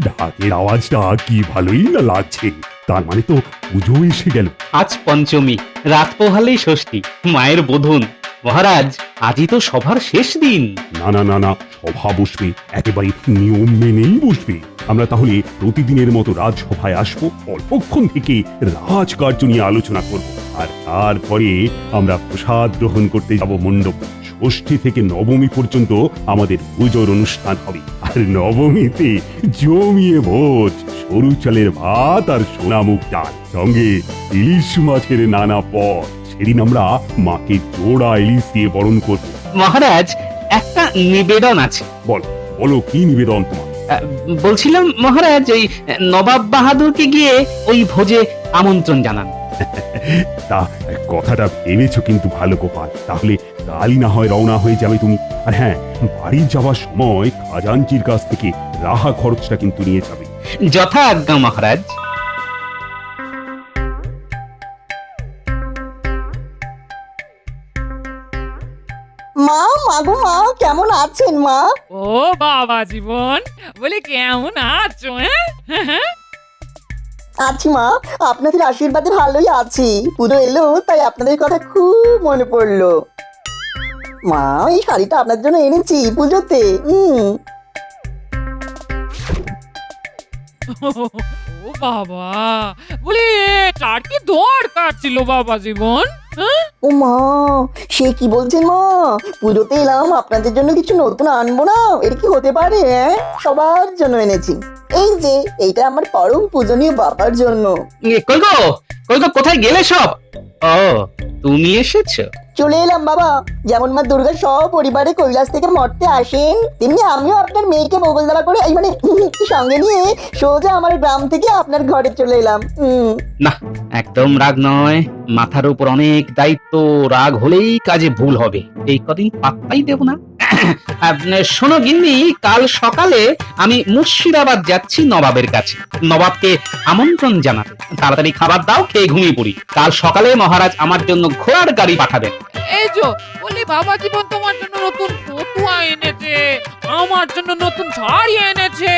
ঢাকের আওয়াজটা কি ভালোই না লাগছে। তার মানে তো পুজো এসে গেল। আজ পঞ্চমী, রাত পোহালেই ষষ্ঠী, মায়ের বোধন। মহারাজ, আজই তো সভার শেষ দিন। না না না না, সভা বসবে, একেবারে নিয়ম মেনেই বসবে। আমরা তাহলে প্রতিদিনের মতো রাজসভায় আসবো, অল্পক্ষণ থেকে রাজকার্য নিয়ে আলোচনা করব, আর তারপরে আমরা প্রসাদ গ্রহণ করতে যাব মণ্ডপ। ষষ্ঠী থেকে নবমী পর্যন্ত আমাদের পুজোর অনুষ্ঠান হবে, আর নবমীতে জমিয়ে ভোজ, সরু চালের ভাত আর সোনামুখ ডাল, সঙ্গে ইলিশ মাছের নানা পদ। সেদিন আমরা মাকে জোড়া ইলিশ দিয়ে বরণ করব। মহারাজ, একটা নিবেদন আছে। বলো বলো, কি নিবেদন তোমার? বলছিলাম মহারাজ, ওই নবাব বাহাদুরকে গিয়ে ওই ভোজে আমন্ত্রণ জানান। তা কথাটা ভেবেছো কিন্তু ভালো গোপাল। তাহলে কালই না হয় রওনা হয়ে যাবে তুমি। আর হ্যাঁ, বাড়ি যাওয়ার সময় খাজাঞ্চির কাছ থেকে রাহা খরচটা কিন্তু নিয়ে যাবে। যথা আজ্ঞা মহারাজ। মা, মাগো মা, কেমন আছেন মা? ও বাবা জীবন, বলে কেমন আছো? হ্যাঁ, আছি মা, আপনাদের আশীর্বাদে ভালোই আছি। পুজো এলো তাই আপনাদের কথা খুব মনে পড়লো। মা, এই শাড়িটা আপনার জন্য এনেছি পুজোতে। ও বাবা, বলে তার কি দরকার ছিল বাবা জীবন? হ্যাঁ? ও মা, সে কি বলছেন মা? পুজোতে এলাম, আপনাদের জন্য কিছু নতুন আনবো না? এটা কি হতে পারে? সবার জন্য এনেছি। এই যে এইটা আমার পরম পূজনীয় বাবার জন্য। কই গো, কোথায় গেলে সব? ও, তুমি এসেছো? চলে এলাম বাবা। যেমন মা দুর্গা পরিবারে কৈলাস থেকে মর্তে আসেন, তেমনি আমিও আপনার মেয়েকে মোগল দাবা করে এই মানে সঙ্গে নিয়ে সোজা আমার গ্রাম থেকে আপনার ঘরে চলে এলাম। না, একদম রাগ নয়। মাথার উপর অনেক দায়িত্ব, রাগ হলেই কাজে ভুল হবে। এই কদিন পাত্তাই দেব না। শোনো গিন্নি, কাল সকালে আমি মুর্শিদাবাদ যাচ্ছি নবাবের কাছে, নবাবকে আমন্ত্রণ জানাতে। তাড়াতাড়ি খাবার দাও, খেয়ে ঘুমিয়ে পড়ি। কাল সকালে মহারাজ আমার জন্য ঘোড়ার গাড়ি পাঠাবেন। এই যে বলি বাবা জীবন তোমার জন্য নতুন পটুয়া এনেছে, আমার জন্য নতুন শাড়ি এনেছে।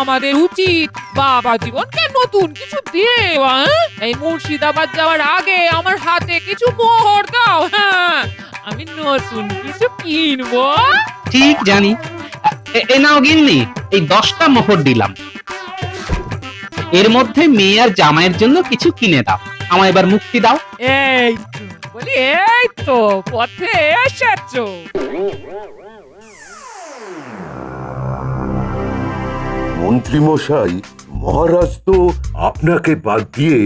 আমাদের উচিত বাবা জীবনকে নতুন কিছু দেওয়া। এই মুর্শিদাবাদ যাওয়ার আগে আমার হাতে কিছু মোহর দাও। হ্যাঁ, আমি নতুন কিছু কিনবো। ঠিক জানি। এ নাও গিন্নি, এই 10টা মোহর দিলাম। এর মধ্যে মেয়ে আর জামাইয়ের জন্য কিছু কিনে দাও। আমায় এবার মুক্তি দাও। এই তো, বলি এই তো পথে এসেছো। মন্ত্রী মশাই, মহারাজ তো আপনাকে বাদ দিয়ে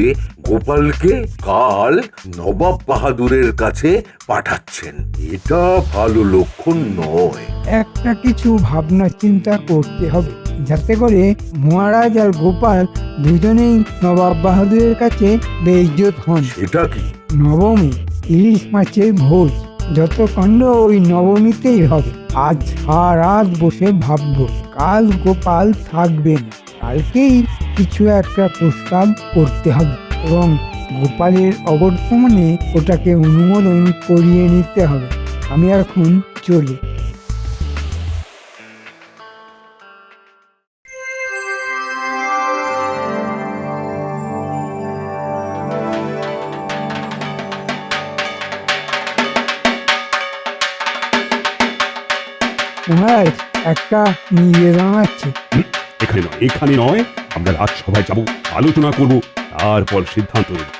গোপালকে কাল নবাব বাহাদুরের কাছে পাঠাচ্ছেন। এটা ভালো লক্ষণ নয়। একটা কিছু ভাবনা চিন্তা করতে হবে, যাতে করে মহারাজ আর গোপাল দুজনেই নবাব বাহাদুরের কাছে বেইজ্জত হন। সেটা কি? নবমী ইলিশ মাছের ভোজ, যত কাণ্ড ওই নবমীতেই হবে। আজ সারাত বসে ভাববো, কাল গোপাল থাকবে না, কালকেই কিছু একটা প্রস্তাব করতে হবে এবং গোপালের অবর্তমানে ওটাকে অনুমোদন করিয়ে নিতে হবে। আমি এখন চলি। মহারাজ, একটা নিবেদন আছে। এখানে নয়, আমরা রাজসভায় যাব, আলোচনা করব, তারপর সিদ্ধান্ত নেব।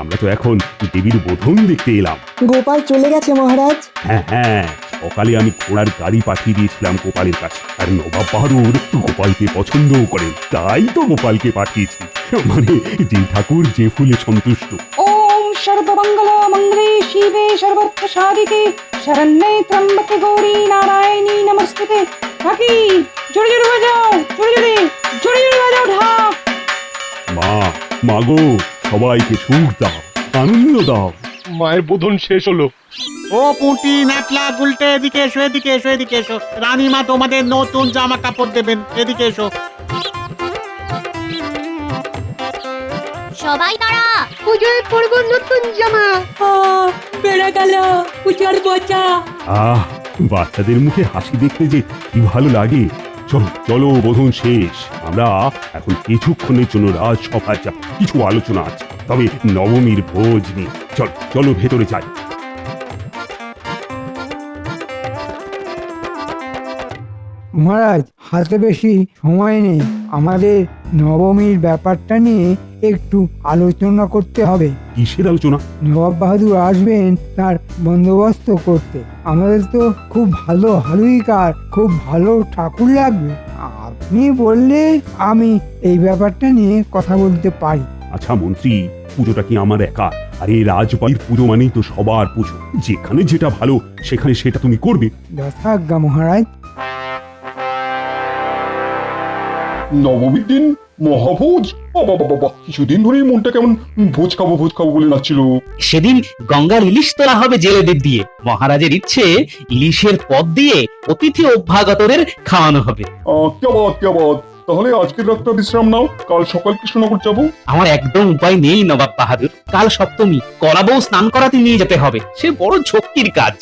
আমরা তো এখন দেবীর বোধন দেখতে এলাম। গোপাল চলে গেছে মহারাজ। হ্যাঁ হ্যাঁ, সকালে আমি ঘোড়ার গাড়ি পাঠিয়ে দিয়েছিলাম গোপালের কাছে, আর নবাব বাহাদুর গোপালকে পছন্দও করেন, তাই তো গোপালকে পাঠিয়েছি। মানে যে ঠাকুর যে ফুলে সন্তুষ্ট। ओम सर्वमंगल मंगले शिवे सर्वत्र साधिके शरण्ये त्र्यंबके गौरी नारायणी नमस्ते। ঢাকি জোরে জোরে বাজাও, জোরে জোরে বাজাও ঢাক। মাগো, সবাইকে সুখ দাও, আনন্দ দাও। মায়ের বোধন শেষ হলো। ও পুঁটি, ন্যাপলা, গুলটে, এদিকে এসো, এদিকে এসো, এদিকে এসো। রানীমা তোমাদের নতুন জামা কাপড় দেবেন, এদিকে এসো। সবাই তারা পুজোয় পরব নতুন জামা। বেড়ে গেল পূজার বোঝা। বাচ্চাদের মুখে হাসি দেখতে যে কি ভালো লাগে। চলো চলো বোধন শেষ। আমরা এখন কিছুক্ষণের জন্য রাজসভায় যাব, কিছু আলোচনা আছে, তবে নবমীর ভোজ নিয়ে। চলো চলো ভেতরে যাই। মহারাজ, হাতে বেশি সময় নেই, আমাদের নবমীর ব্যাপারটা নিয়ে একটু আলোচনা করতে হবে। কিসের আলোচনা? নবাব বাহাদুর আসবেন তার বন্দোবস্ত করতে। আমাদের তো খুব ভালো হালুইকার, খুব ভালো ঠাকুর লাগবে। আপনি বললে আমি এই ব্যাপারটা নিয়ে কথা বলতে পারি। আচ্ছা মন্ত্রী, পুজোটা কি আমার একা? আরে রাজবাড়ির পুজো মানেই তো সবার পুজো, যেখানে যেটা ভালো সেখানে সেটা তুমি করবে। যথাজ্ঞা মহারাজ। নবমীর দিন মহাভোজ, বাবা বাবা বাবা, কিছুদিন ধরেই মনটা কেমন ভোজ খাবো বলে নাচ্ছিল। সেদিন গঙ্গার ইলিশ তোলা হবে জেলেদের দিয়ে। মহারাজের ইচ্ছে ইলিশের পদ দিয়ে অতিথি অভ্যাগতদের খাওয়ানো হবে। কেবাদ, তাহলে আজকের রাতটা বিশ্রাম নাও, কাল সকাল কৃষ্ণনগর যাবো। আমার একদম উপায় নেই নবাব বাহাদুর। কাল সপ্তমী, কলাবউ স্নান করাতে নিয়ে যেতে হবে। সে বড় ঝক্কির কাজ।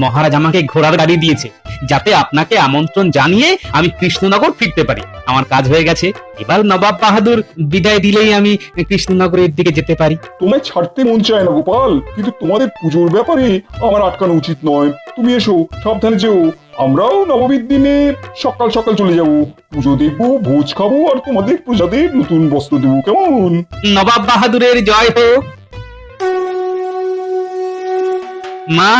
মহারাজ আমাকে ঘোড়ার গাড়ি দিয়েছে, যাতে আপনাকে আমন্ত্রণ জানিয়ে আমি কৃষ্ণনগর ফিরতে পারি। আমার কাজ হয়ে গেছে, এবার নবাব বাহাদুর বিদায় দিলেই আমি কৃষ্ণনগরের দিকে যেতে পারি। তোমায় ছাড়তে মন চায় না গোপাল, কিন্তু তোমাদের পুজোর ব্যাপারে আমার আটকানো উচিত নয়। তুমি এসো, সাবধানে যেও। আমরাও নবমীর দিনে সকাল সকাল চলে যাব, পুজো দেখবো, ভোজ খাবো, আর তোমাদের প্রজাদের নতুন বস্ত্র দেবো, কেমন? নবাব বাহাদুরের জয় হোক। মা,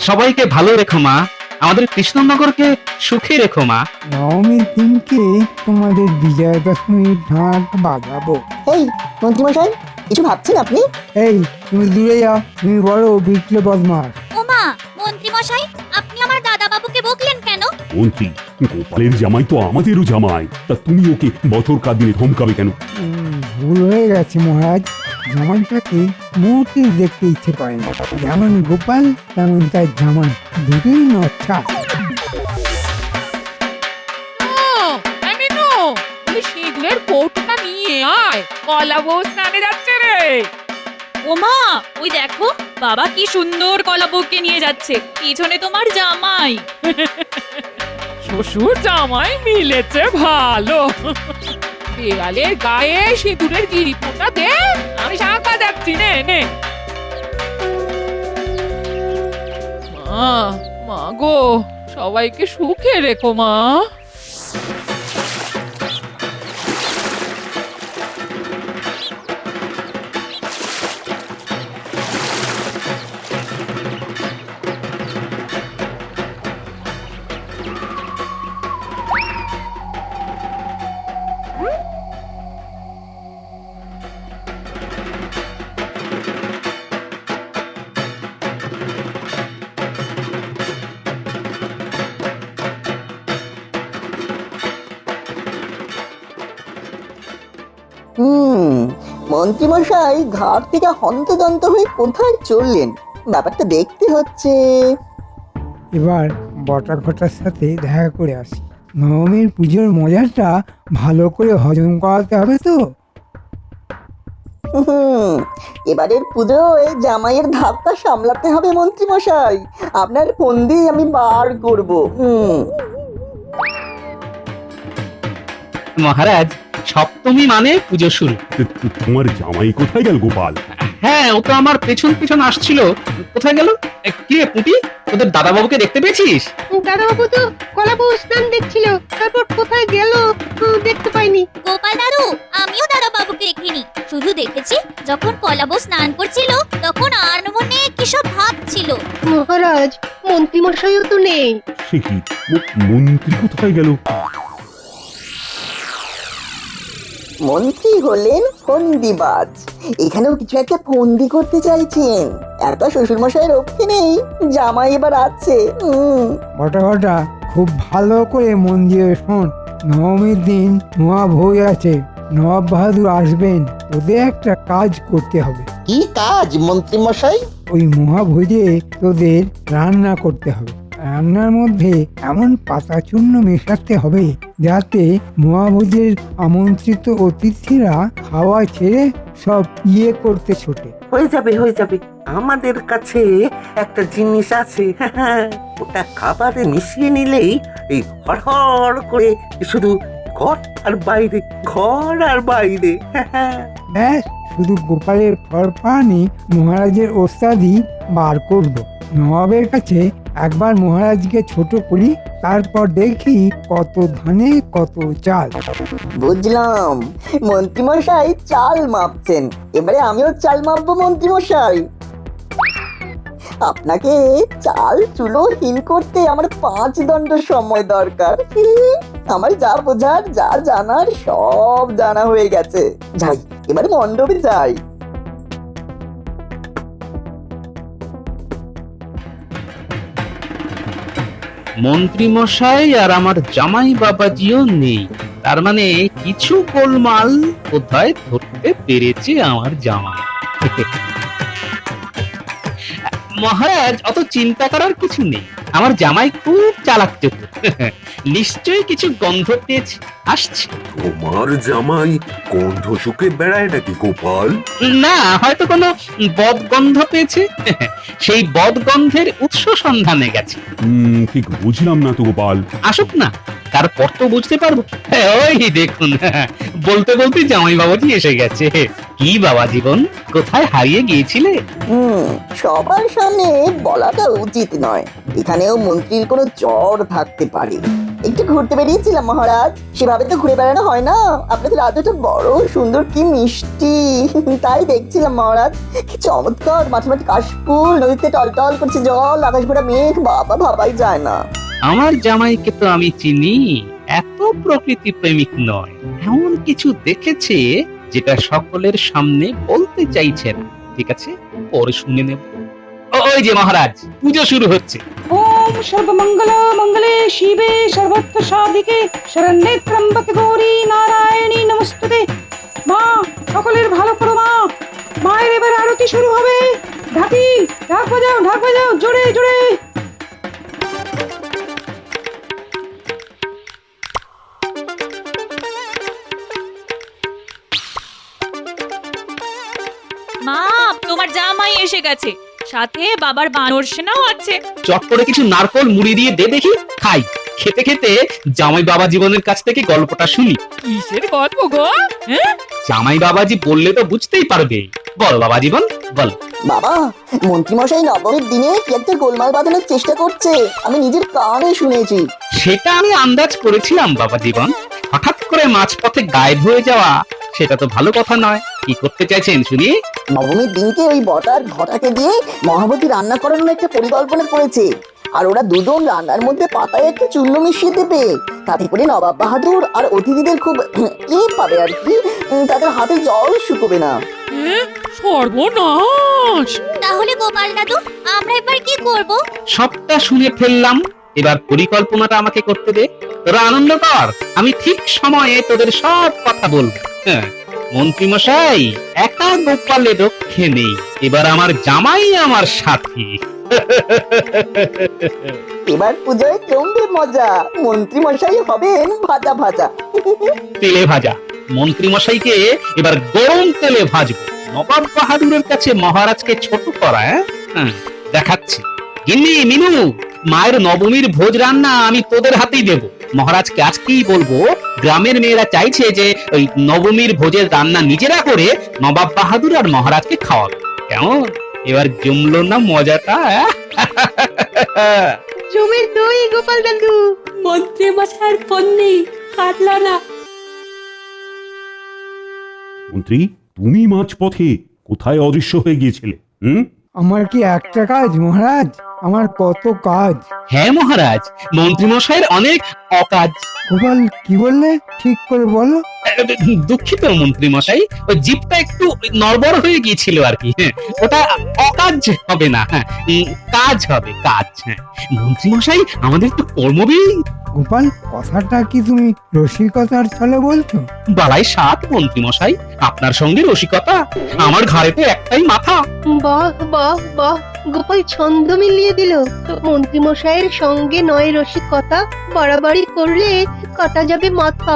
সবাইকে ভালো রেখো মা। আমাদের কৃষ্ণনগরকে সুখে রেখো মা। নবমীর দিনকে তোমাদের বিজয়া দশমীর ঢাক বাজাবো। এই মন্ত্রীমশাই, কিছু ভাবছেন আপনি? এই তুমি দূরে যাও, তুমি বড় বিটলে বদমাস। ওমা মন্ত্রী মশাই, আপনি আমার দাদা বাবুকে বকলেন কেন? মন্ত্রী, গোপালের জামাই তো আমাদেরও জামাই, তা তুমি ওকে বছর কার দিনে ধমকাবে কেন? ভুল হয়ে গেছে মহারাজ। জামাইটাকে মোটে দেখতে ইচ্ছে করে না। যেমন গোপাল তেমন তার জামাই, দুটোই নচ্ছা। সিঁদুরের কৌটোটা নিয়ে আয়, কলা বউ স্নানে যাচ্ছে রে। ওমা, ওই দেখো বাবা কি সুন্দর কলা বউকে নিয়ে যাচ্ছে, পিছনে তোমার জামাই। শ্বশুর জামাই মিলেছে ভালো। দেয়ালের গায়ে সিঁদুরের গিরিপোটা দে, আমি শাঁখা যাচ্ছি। নে নে মা গো, সবাইকে সুখে রেখো মা। মন্ত্রীমশাই ঘাট থেকে হন্তদন্ত হয়ে কোথায় চললেন? ব্যাপারটা দেখতে হচ্ছে। এবার বটা ঘটার সাথে দেখা করে আসি। নবমীর পুজোর মজাটা ভালো করে হজম করাতে হবে তো। এবারের পুজোয় জামাইয়ের ধাক্কা সামলাতে হবে মন্ত্রীমশাই। আপনার ফন্দি আমি বার করব। মহারাজ, সপ্তমী মানে পুজো শুরু। তোমার জামাই কোথায় গেল গোপাল? হ্যাঁ, ও তো আমার পেছন পেছন আসছিল। কোথায় গেল? কি রে পুটি, তোদের দাদাবাবুকে দেখতে পেয়েছিস? দাদাবাবু তো কলাবু স্নান দেখছিল, তারপর কোথায় গেল দেখতে পাইনি। গোপাল দাদু, আমিও দাদা বাবুকে দেখিনি, শুধু দেখেছি যখন কলাবু স্নান করছিল তখন আর মনে কি সব ভাবছিল। মহারাজ, মন্ত্রী মশাইও তো নেই। সে কি, মন্ত্রী কোথায় গেল? মন্ত্রী হলেন ফন্দিবাজ, এখানেও কিছু একটা ফন্দি করতে চাইছেন। এত শ্বশুর মশাইয়ের রক্ষে নেই, জামাই এবার আছে। বটা ঘটা, খুব ভালো করে মন দিয়ে শোন। নবমীর দিন মহাভোজ আছে, নবাব বাহাদুর আসবেন, ওদের একটা কাজ করতে হবে। কি কাজ মন্ত্রী মশাই? ওই মহাভোজে তোদের রান্না করতে হবে। রান্নার মধ্যে এমন পাতা চূর্ণ মেশাতে হবে যাতে মহাভোজের আমন্ত্রিত অতিথিরা খাওয়া ছেড়ে সব করতে ছোটে। হয়ে যাবে, আমাদের কাছে একটা জিনিস আছে, ওটা খাবারে মিশিয়ে নিলেই এই হড়হড় করে শুধু ঘর আর বাইরে, ঘর আর বাইরে। ব্যাস শুধু গোপালের ফরফানি মহারাজের ওস্তাদি বার করব। নবাবের কাছে একবার মহারাজকে ছোট করি, তারপর দেখি কত ধানে কত চাল। বুঝলাম, মন্ত্রীমশাই চাল মাপছেন, এবারে আমিও চাল মাপবো মন্ত্রীমশাই। আপনাকে চাল চুলো হিল করতে আমার 5 দণ্ড সময় দরকার। আমার যা বোঝার যা জানার সব জানা হয়ে গেছে। যাই, এবারে মণ্ডপে যাই। মন্ত্রী মশাই আর আমার জামাই বাবাজিও নেই, তার মানে কিছু গোলমাল কোথায় ধরতে পেরেছে আমার জামাই। মহারাজ, অত চিন্তা করার কিছু নেই, আমার জামাই খুব চালাক চতুর। নিশ্চয়ই কিছু গন্ধ পেয়েছে, আসছে। তোমার জামাই গন্ধ শুকে বেড়ায় নাকি গোপাল? না, হয়তো কোনো বদগন্ধ পেয়েছে, সেই বদগন্ধের উৎস সন্ধানে গেছে। ঠিক বুঝলাম না তো গোপাল। আসুক না, তারপর তো বুঝতে পারবো। ওই দেখুন, বলতে বলতে জামাই বাবাজি এসে গেছে। কি বাবা জীবন, কোথায় হারিয়ে গিয়েছিলে? সবার সামনে বলাটা উচিত নয়, এখানেও মন্ত্রীর কোনো জ্বর থাকতে পারে। একটু ঘুরতে বেরিয়েছিলাম মহারাজ, সেভাবে তো ঘুরে বেড়ানো হয় না। আপনাদের রাজ্যটা বড় সুন্দর, কি মিষ্টি, তাই দেখছিলাম মহারাজ। কি চমৎকার, মাঠে মাঠে কাশফুল, নদীতে টলটল করছে জল, আকাশ ভরা মেঘ, বাবা ভাবাই যায় না। আমার জামাইকে তো আমি চিনি, এত প্রকৃতি প্রেমিক নয়। এমন কিছু দেখেছে যেটা সকলের সামনে বলতে চাইছে না। ঠিক আছে, পরে শুনে নেব। ওই যে মহারাজ, পুজো শুরু হচ্ছে। ওম সর্বমঙ্গল মঙ্গলে শিবে সর্বত্র সাধিকে শরণ্যে ত্র্যম্বকে গৌরী নারায়ণী নমস্তুতে। মা, সকলের ভালো করো মা। মায়ের এবার আরতি শুরু হবে। ঢাকি, ঢাক বাজাও জোরে জোরে। মা, তোমার জামাই এসে গেছে, সাথে বাবার বানর সেনাও আছে। চট করে কিছু নারকল মুড়ি দিয়ে দে দেখি, খাই। খেতে খেতে জামাই বাবা জীবনের কাছ থেকে গল্পটা শুনি। কিসের গল্প গো? জামাই বাবাজি বললে তো বুঝতেই পারবে। বল বাবা জীবন, বল। বাবা, মন্ত্রীমশাই নবমীর দিনে কি একটা গোলমাল বাঁধানোর চেষ্টা করছে, আমি নিজের কানে শুনেছি। সেটা আমি আন্দাজ করেছিলাম বাবা জীবন। হঠাৎ করে মাঝপথে গায়েব হয়ে যাওয়া, সেটা তো ভালো কথা নয়। কি করতে চাইছেন শুনি? নবমীর দিনকে ওই বটার ঘটাকে দিয়ে মহাবতী রান্না করানোর একটা পরিকল্পনা করেছে, আর ওরা দুজন রান্নার মধ্যে পাতায় একটা চূর্ণ মিশিয়ে দেবে। তাতে করে নবাব বাহাদুর আর অতিথিদের খুব পাবে আর কি, তাদের হাতে জল শুকোবে না। সর্বনাশ! তাহলে গোপাল দাদু, আমরা এবার কি করব? সবটা শুনে ফেললাম, এবার পরিকল্পনাটা আমাকে করতে দে। তোরা আনন্দ কর, আমি ঠিক সময়ে তোদের সব কথা বলবো। মন্ত্রী মশাই, একা গোপালের রক্ষে নেই, এবার আমার জামাই আমার সাথী। এবার পুজোয় জমবে মজা, মন্ত্রীমশাই হবেন ভাজা ভাজা। তেলে ভাজা। মন্ত্রী মশাইকে এবার গরম তেলে ভাজবো। নবাব বাহাদুরের কাছে মহারাজকে ছোট করা, দেখাচ্ছি। গিন্নি, মিনু, মায়ের নবমীর ভোজ রান্না আমি তোদের হাতেই দেব। মহারাজকে আজকেই বলবো, গ্রামের মেয়েরা চাইছে যে ওই নবমীর ভোজের রান্না নিজেরা করে নবাব বাহাদুর আর মহারাজকে খাওয়াবে। কেমন, এবার জমলো না মজাটা? জমের দই গোপাল দাদু। মন্ত্রী মশাইয়ের ফোন নেই, কাটলো না। মন্ত্রী, তুমি মাঝপথে কোথায় অদৃশ্য হয়ে গিয়েছিলে? আমার কি একটা কাজ মহারাজ, আমার কত কাজ। হ্যাঁ মহারাজ, মন্ত্রী মশাইয়ের অনেক অকাজ। গোপাল, কি বললে ঠিক করে বলো। দুঃখিত মন্ত্রী মশাই, ওই জিপটা একটু নড়বড় হয়ে গিয়েছিল আর কি। ওটা অকাজ হবে না, কাজ হবে, কাজ। মন্ত্রী মশাই আমাদের তো কর্মবীর। গোপাল, কথাটা কি তুমি রসিকতার ছলে বলছো? বালাই সাত মন্ত্রী মশাই, আপনার সঙ্গে রসিকতা? আমার ঘাড়ে তো একটাই মাথা। বাহ বাহ বাহ, গোপাল ছন্দ মিলিয়ে দিল। মন্ত্রী মশাইয়ের সঙ্গে নয় রসিকতা, বাড়াবাড়ি করলে কাটা যাবে মাথা।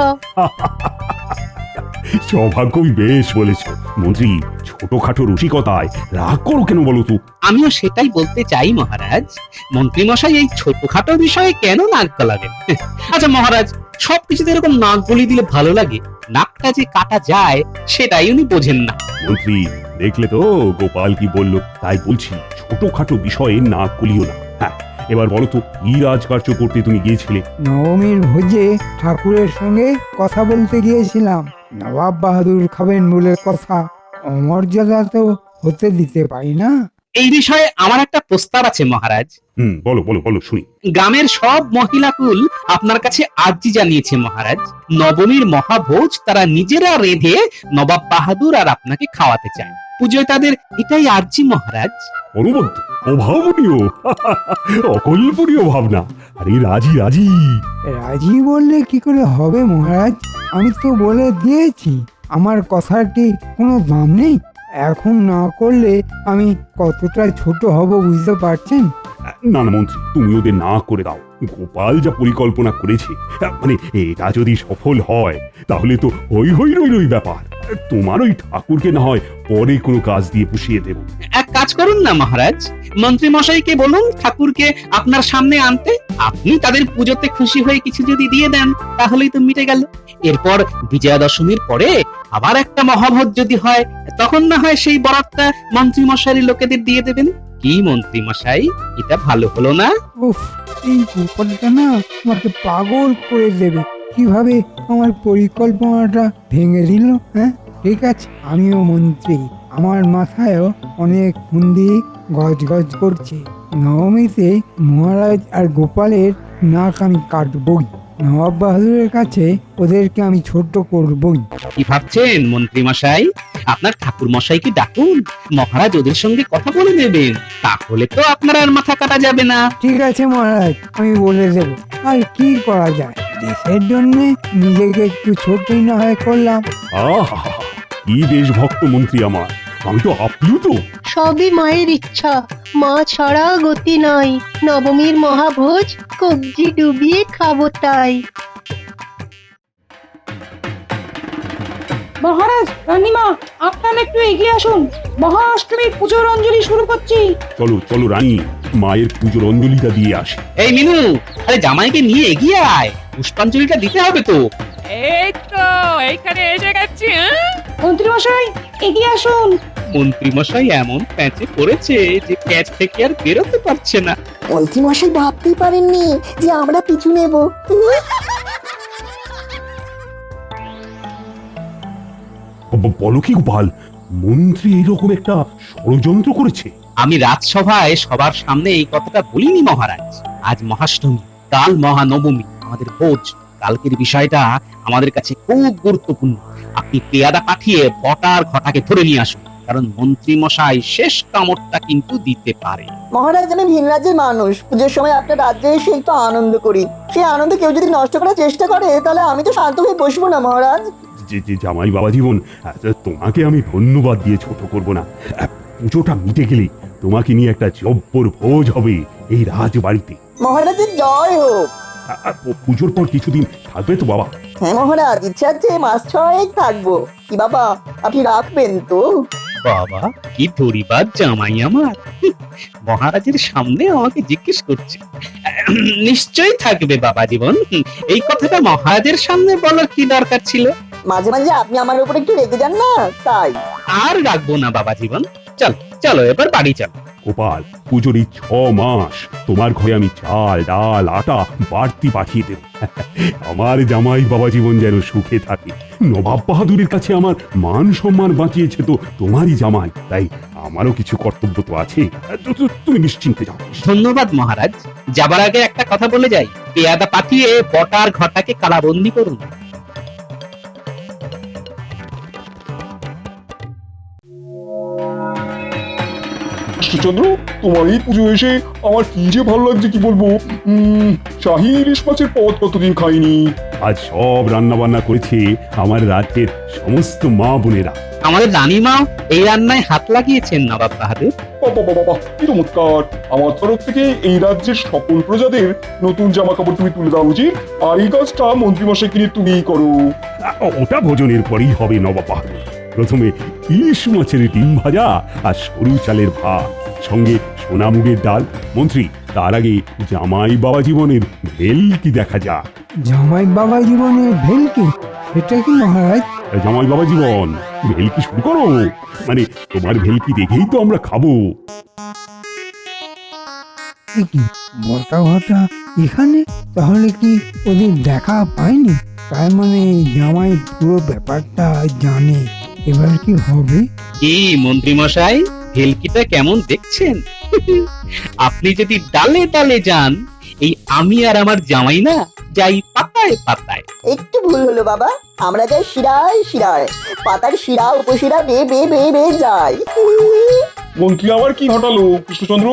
সৌভাগ্যই বেশ বলেছ মন্ত্রী। ছোটখাটো রসিকতায় রাগ করো কেন বলো তো? আমিও সেটাই বলতে চাই মহারাজ। মন্ত্রীমশাই এই ছোটখাটো বিষয়ে কেন নাক গলাবেন? আচ্ছা মহারাজ, সবকিছুতে এরকম নাক গলিয়ে দিলে ভালো লাগে? নাকটা যে কাটা যায় সেটাই উনি বোঝেন না। মন্ত্রী, দেখলে তো গোপাল কি বলল? তাই বলছি, ছোটখাটো বিষয়ে নাক গলিও না। হ্যাঁ, এবার বলো তো, কি রাজকার্য করতে তুমি গিয়েছিলে? নবমীর ভোজে ঠাকুরের সঙ্গে কথা বলতে গিয়েছিলাম। নবাব বাহাদুর খাবেন বলে কথা, অমর্যাদা তো হতে দিতে পারি না। এই বিষয়ে আমার একটা প্রস্তাব আছে মহারাজ। বলো বলো বলো, শুনি। গ্রামের সব মহিলাকুল আপনার কাছে আর্জি জানিয়েছে মহারাজ। নবমীর মহাভোজ তারা নিজেরা রেঁধে নবাব বাহাদুর আর আপনাকে খাওয়াতে চায়। পুজোয় তাদের এটাই আর্জি মহারাজ। অনুবদ্ধ, অভাবনীয়, অকল্পনীয় ভাবনা। আরে রাজি রাজি। রাজি বললে কি করে হবে মহারাজ? আমি তো বলে দিয়েছি আমার কথার কি কোনো দাম নেই? এখন না করলে আমি কতটা ছোট হব বুঝতে পারছেন? না না মন্ত্রী, তুমি ওদের না করে দাও। গোপাল যা পরিকল্পনা করেছে, মানে এটা যদি সফল হয় তাহলে তো হই হই রই রই ব্যাপার। তোমার ওই ঠাকুরকে না হয় পরে কোনো কাজ দিয়ে পুষিয়ে দেব। এক কাজ করুন না মহারাজ, মন্ত্রী মশাইকে বলুন ঠাকুরকে আপনার সামনে আনতে। আপনি তাদের পুজোতে খুশি হয়ে কিছু যদি দিয়ে দেন তাহলেই তো মিটে গেল। এরপর বিজয়া দশমীর পরে আবার একটা মহাভোজ যদি হয়, তখন না হয় সেই বরাতটা মন্ত্রী মশাইয়ের লোকেদের দিয়ে দেবেন। কি মন্ত্রী মশাই, এটা ভালো হলো না? উফ, এই গোপালটা না আমাকে পাগল করে দেবে। কিভাবে আমার পরিকল্পনাটা ভেঙে দিল। হ্যাঁ ঠিক আছে, আমিও মন্ত্রী, আমার মাথায়ও অনেক বুদ্ধি গজ গজ করছে। নবমীতে মহারাজ আর গোপালের নাক আমি কাটবই। নবাব বাহাদুরের কাছে ওদেরকে আমি ছোট করবই। কি ভাবছেন মন্ত্রী মশাই? আপনার ঠাকুর মশাইকে ডাকুন, মহারাজ ওদের সঙ্গে কথা বলে নেবেন। তাহলে তো আপনার আর মাথা কাটা যাবে না। ঠিক আছে মহারাজ, আমি বলে দেব। আর কি করা যায়, দেশের জন্য নিজেকে একটু ছোটই না হয় করলাম। আহা, কি দেশভক্ত মন্ত্রী আমার! আমি তো আপ্লুত। সবই মায়ের ইচ্ছা, মা ছাড়া গতি নাই। নবমীর মহাভোজ কবজি ডুবিয়ে খাবো তাই। মহারাজ, রানীমা, আপনারা একটু এগিয়ে আসুন। মহাষ্টমীর পুজোর অঞ্জলি শুরু করছি। চলো চলো রানী, মায়ের পুজোর অঞ্জলিটা দিয়ে আসি। এই মিনু, আরে জামাইকে নিয়ে এগিয়ে আয়, পুষ্পাঞ্জলিটা দিতে হবে তো। এই তো এইখানে এসে গেছি। মন্ত্রী মশাই, এগিয়ে আসুন। মন্ত্রী মশাই এমন প্যাঁচে পড়েছে যে প্যাঁচ থেকে আর বেরোতে পারছে না। মন্ত্রী মশাই ভাবতেই পারেননি যে আমরা পিছু নেব। বলো কি গোপাল, মন্ত্রী এরকম একটা ষড়যন্ত্র করেছে? আমি রাজসভায় সবার সামনে এই কথাটা বলিনি মহারাজ। আজ মহাষ্টমী, কাল মহানবমী, আমাদের ভোজ। কালকের বিষয়টা আমাদের কাছে খুব গুরুত্বপূর্ণ। আপনি পেয়াদা পাঠিয়ে বটার ঘটাকে ধরে নিয়ে আসুন, কারণ মন্ত্রী মশাই শেষ কামড়টা কিন্তু দিতে পারে। মহারাজ, আমি ভিন রাজ্যের মানুষ। পুজোর সময় আপনার রাজ্যে এসে একটু আনন্দ করি। সেই আনন্দ কেউ যদি নষ্ট করার চেষ্টা করে তাহলে আমি তো শান্ত হয়ে বসবো না মহারাজ। যে জামাই বাবা জীবন, তোমাকে আমি ধন্যবাদ দিয়ে ছোট করব না। পুজোটা মিটে গেলে তোমাকে নিয়ে একটা জব্বর ভোজ হবে এই রাজবাড়িতে। মহারাজের জয় হোক। পুজোর পর কিছুদিন থাকবে তো বাবা? হ্যাঁ মহারাজ, ইচ্ছা আছে মাস 6 থাকবো। কি বাবা, আপনি রাখবেন তো? বাবা, কি ধরিবার জামাই আমার! মহারাজের সামনে আমাকে জিজ্ঞেস করছে। নিশ্চয়ই থাকবে বাবা জীবন। এই কথাটা মহারাজের সামনে বলার কি দরকার ছিল? মাঝে মাঝে আপনি আমার উপর একটু রেগে যান না, তাই। আর রাখবো না বাবা জীবন। চলো চলো, এবার বাড়ি চলো। গোপাল, পুজোর এই 6 মাস তোমার ঘরে আমি চাল ডাল আটা বাড়তি পাঠিয়ে দেব। আমার জামাই বাবা জীবন যেন সুখে থাকে। নবাব বাহাদুরের কাছে আমার মান সম্মান বাঁচিয়েছে তো তোমারই জামাই, তাই আমারও কিছু কর্তব্য তো আছে। তুমি নিশ্চিন্তে যাও। ধন্যবাদ মহারাজ। যাবার আগে একটা কথা বলে যাই, পেয়াদা পাঠিয়ে বটার ঘটাকে কারাবন্দি করুন। কৃষ্ণচন্দ্র, তোমার এই পুজো এসে আমার কি যে ভালো লাগছে কি বলবো। শাহী ইলিশ মাছের পদ কতদিন খাইনি। আজ সব রান্না বান্না করেছে আমার রাজ্যের সমস্ত মা বোনেরা। আমাদের রানীমা এই রান্নায় হাত লাগিয়েছেন নবাব বাহাদুর। বাবা বাবা বাবা, কি চমৎকার! আমার তরফ থেকে এই রাজ্যের সকল প্রজাদের নতুন জামা কাপড় তুমি তুলে দাও উচিত। আর এই কাজটা মন্ত্রীমশাইকে নিয়ে তুমিই করো। ওটা ভোজনের পরেই হবে নবাব বাহাদুর। প্রথমে ইলিশ মাছের ডিম ভাজা আর সরু চালের ভাত, সঙ্গে সোনামুগের ডাল। মন্ত্রী, তার আগে জামাই বাবা জীবনের ভেলকি দেখা যাক। জামাই বাবা জীবনে ভেলকি, সেটা কি মহারাজ? জামাই বাবা জীবন, ভেলকি শুরু করো। মানে তোমার ভেলকি দেখেই তো আমরা খাবো। এ কি মোটা ঘটা এখানে? তাহলে কি ওদের দেখা পায়নি? তার মানে জামাই পুরো ব্যাপারটা জানে। এবার কি হবে? কি মন্ত্রী মশাই, ভেলকিটা কেমন দেখছেন? আপনি যদি ডালে ডালে যান, এই আমি আর আমার জামাই না যাই পাতায় পাতায়। একটু ভুল হলো বাবা, আমরা যাই শিরায় শিরায়, পাতার শিরা উপশিরা বেয়ে বেয়ে বেয়ে বেয়ে যায়। মন্ত্রী আবার কি ঘটালো কৃষ্ণচন্দ্র?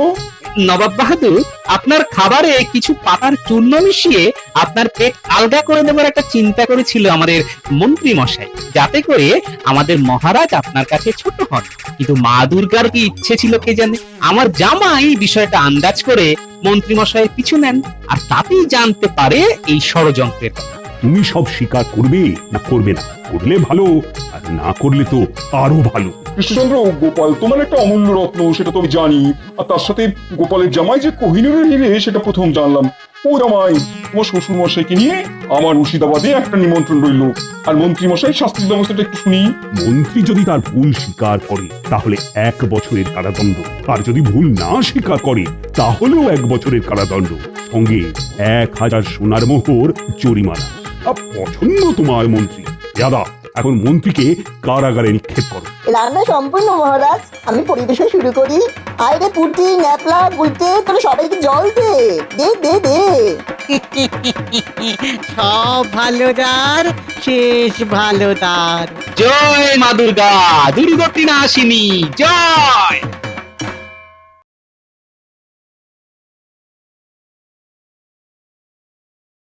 নবাব বাহাদুর, আপনার খাবারে কিছু পাতার চূর্ণ মিশিয়ে আপনার পেট আলগা করে দেবার একটা চিন্তা করেছিল আমাদের মন্ত্রী মশাই, যাতে করে আমাদের মহারাজ আপনার কাছে ছোট হন। কিন্তু মা দুর্গার কি ইচ্ছে ছিল কে জানে, আমার জামাই বিষয়টা আন্দাজ করে মন্ত্রী মশাইয়ের পিছু নেন, আর তাতেই জানতে পারে এই ষড়যন্ত্রের কথা। তুমি সব স্বীকার করবে না করবে না? করলে ভালো, আর না করলে তো আরো ভালো। কৃষ্ণচন্দ্র, গোপাল তোমার একটা অমূল্য রত্ন, সেটা তো আমি জানি। আর তার সাথে গোপালের জামাই যে কোহিনূরের হিরে, সেটা প্রথম জানলাম। ও জামাই, তোমার শ্বশুর মশাইকে নিয়ে আমার মুর্শিদাবাদে একটা নিমন্ত্রণ রইল। আর মন্ত্রী মশাই শাস্তির ব্যবস্থাটা একটু শুনি। মন্ত্রী যদি তার ভুল স্বীকার করে তাহলে 1 বছরের কারাদণ্ড, আর যদি ভুল না স্বীকার করে তাহলেও 1 বছরের কারাদণ্ড, সঙ্গে 1000 সোনার মোহর জরিমানা। পছন্দ তোমার মন্ত্রী? দাদা, এখন মন্ত্রীকে কারাগারে নিক্ষেপ করো। রান্না সম্পূর্ণ মহারাজ, আমি পরিবেশন শুরু করি। আরে পুটি, ন্যাপলা, গুলটে, তোরা সবাইকে জল দে দে দে দে। সব ভালোদার শেষ ভালোদার। জয় মা দুর্গা, দুর্গতি নাশিনী জয়।